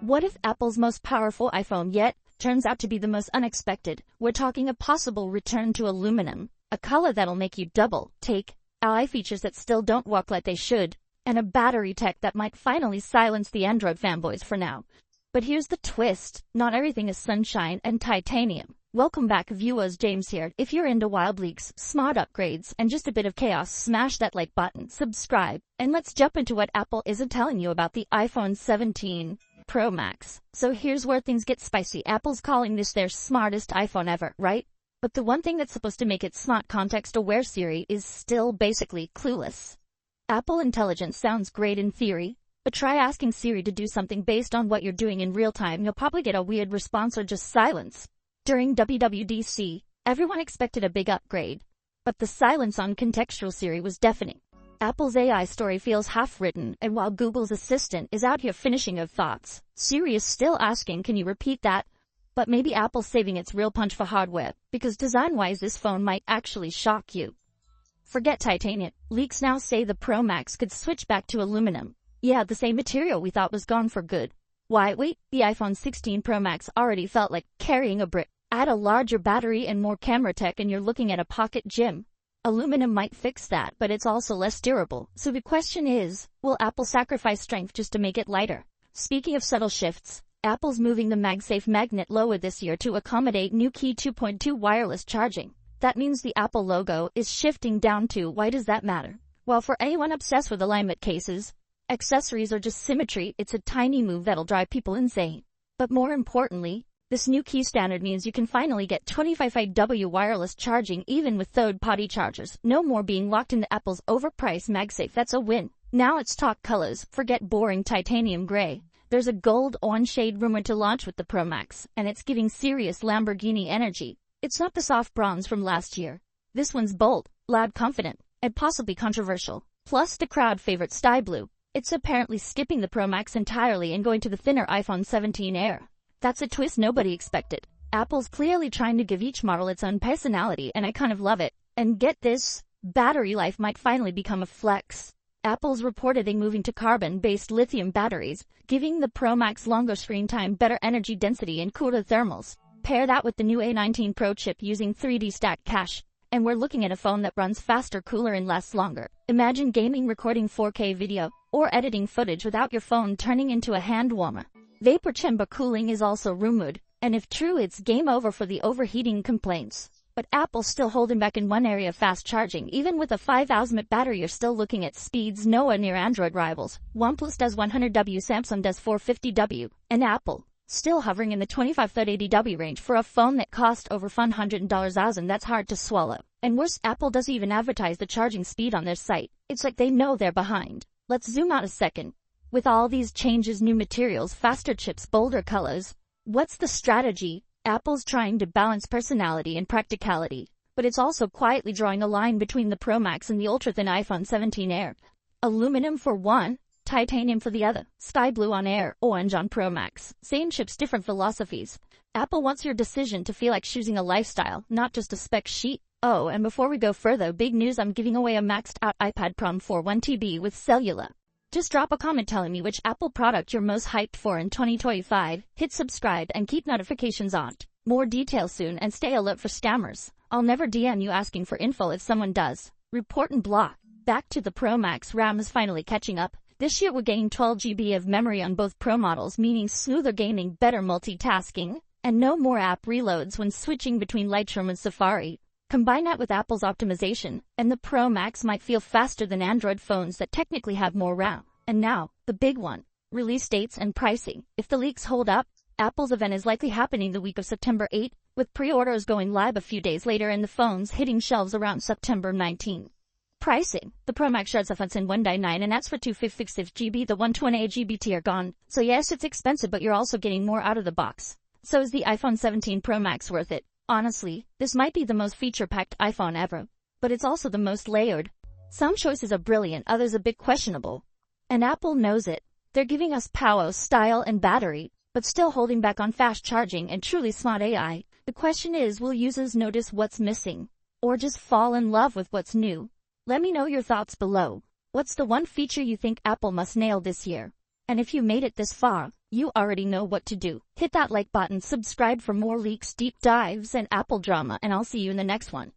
What if Apple's most powerful iPhone yet turns out to be the most unexpected? We're talking a possible return to aluminum, a color that'll make you double take, AI features that still don't work like they should, and a battery tech that might finally silence the Android fanboys for now. But here's the twist. Not everything is sunshine and titanium. Welcome back, viewers. James here. If you're into wild leaks, smart upgrades, and just a bit of chaos, smash that like button, subscribe, and let's jump into what Apple isn't telling you about the iPhone 17 Pro Max. So here's where things get spicy. Apple's calling this their smartest iPhone ever, right? But the one thing that's supposed to make it smart, context-aware Siri, is still basically clueless. Apple Intelligence sounds great in theory, but try asking Siri to do something based on what you're doing in real time. You'll probably get a weird response or just silence. During WWDC, everyone expected a big upgrade, but the silence on contextual Siri was deafening. Apple's AI story feels half-written, and while Google's Assistant is out here finishing her thoughts, Siri is still asking, can you repeat that? But maybe Apple's saving its real punch for hardware, because design-wise this phone might actually shock you. Forget titanium. Leaks now say the Pro Max could switch back to aluminum. Yeah, the same material we thought was gone for good. Why, wait, the iPhone 16 Pro Max already felt like carrying a brick. Add a larger battery and more camera tech and you're looking at a pocket gym. Aluminum might fix that, but it's also less durable. So the question is, will Apple sacrifice strength just to make it lighter? Speaking of subtle shifts, Apple's moving the MagSafe magnet lower this year to accommodate new Qi 2.2 wireless charging. That means the Apple logo is shifting down too. Why does that matter? Well, for anyone obsessed with alignment cases, accessories or just symmetry, it's a tiny move that'll drive people insane. But more importantly, this new key standard means you can finally get 25W wireless charging even with third-party chargers. No more being locked into Apple's overpriced MagSafe. That's a win. Now let's talk colors. Forget boring titanium gray. There's a gold orange shade rumored to launch with the Pro Max, and it's giving serious Lamborghini energy. It's not the soft bronze from last year. This one's bold, loud, confident, and possibly controversial. Plus the crowd favorite sky blue. It's apparently skipping the Pro Max entirely and going to the thinner iPhone 17 Air. That's a twist nobody expected. Apple's clearly trying to give each model its own personality, and I kind of love it. And get this, battery life might finally become a flex. Apple's reportedly moving to carbon-based lithium batteries, giving the Pro Max longer screen time, better energy density, and cooler thermals. Pair that with the new A19 Pro chip using 3D stacked cache, and we're looking at a phone that runs faster, cooler, and lasts longer. Imagine gaming, recording 4K video, or editing footage without your phone turning into a hand warmer. Vapor chamber cooling is also rumored, and if true, it's game over for the overheating complaints. But Apple's still holding back in one area, fast charging. Even with a 5,000 mAh battery, you're still looking at speeds nowhere near Android rivals. OnePlus does 100W, Samsung does 450W, and Apple still hovering in the 25-30W range for a phone that cost over $100,000. That's hard to swallow. And worse, Apple doesn't even advertise the charging speed on their site. It's like they know they're behind. Let's zoom out a second. With all these changes, new materials, faster chips, bolder colors, what's the strategy? Apple's trying to balance personality and practicality, but it's also quietly drawing a line between the Pro Max and the ultra-thin iPhone 17 Air. Aluminum for one, titanium for the other. Sky blue on Air, orange on Pro Max. Same chips, different philosophies. Apple wants your decision to feel like choosing a lifestyle, not just a spec sheet. Oh, and before we go further, big news, I'm giving away a maxed-out iPad Pro for 1TB with cellular. Just drop a comment telling me which Apple product you're most hyped for in 2025. Hit subscribe and keep notifications on. More details soon, and stay alert for scammers. I'll never DM you asking for info if someone does. Report and block. Back to the Pro Max. RAM is finally catching up. This year we're getting 12GB of memory on both Pro models, meaning smoother gaming, better multitasking, and no more app reloads when switching between Lightroom and Safari. Combine that with Apple's optimization, and the Pro Max might feel faster than Android phones that technically have more RAM. And now, the big one, release dates and pricing. If the leaks hold up, Apple's event is likely happening the week of September 8, with pre-orders going live a few days later and the phones hitting shelves around September 19. Pricing. The Pro Max starts off at 199, and that's for 256GB. The 128GB tier gone. So yes, it's expensive, but you're also getting more out of the box. So is the iPhone 17 Pro Max worth it? Honestly, this might be the most feature-packed iPhone ever, but it's also the most layered. Some choices are brilliant, others a bit questionable. And Apple knows it. They're giving us power, style, and battery, but still holding back on fast charging and truly smart AI. The question is, will users notice what's missing, or just fall in love with what's new? Let me know your thoughts below. What's the one feature you think Apple must nail this year? And if you made it this far, you already know what to do. Hit that like button, subscribe for more leaks, deep dives, and Apple drama, and I'll see you in the next one.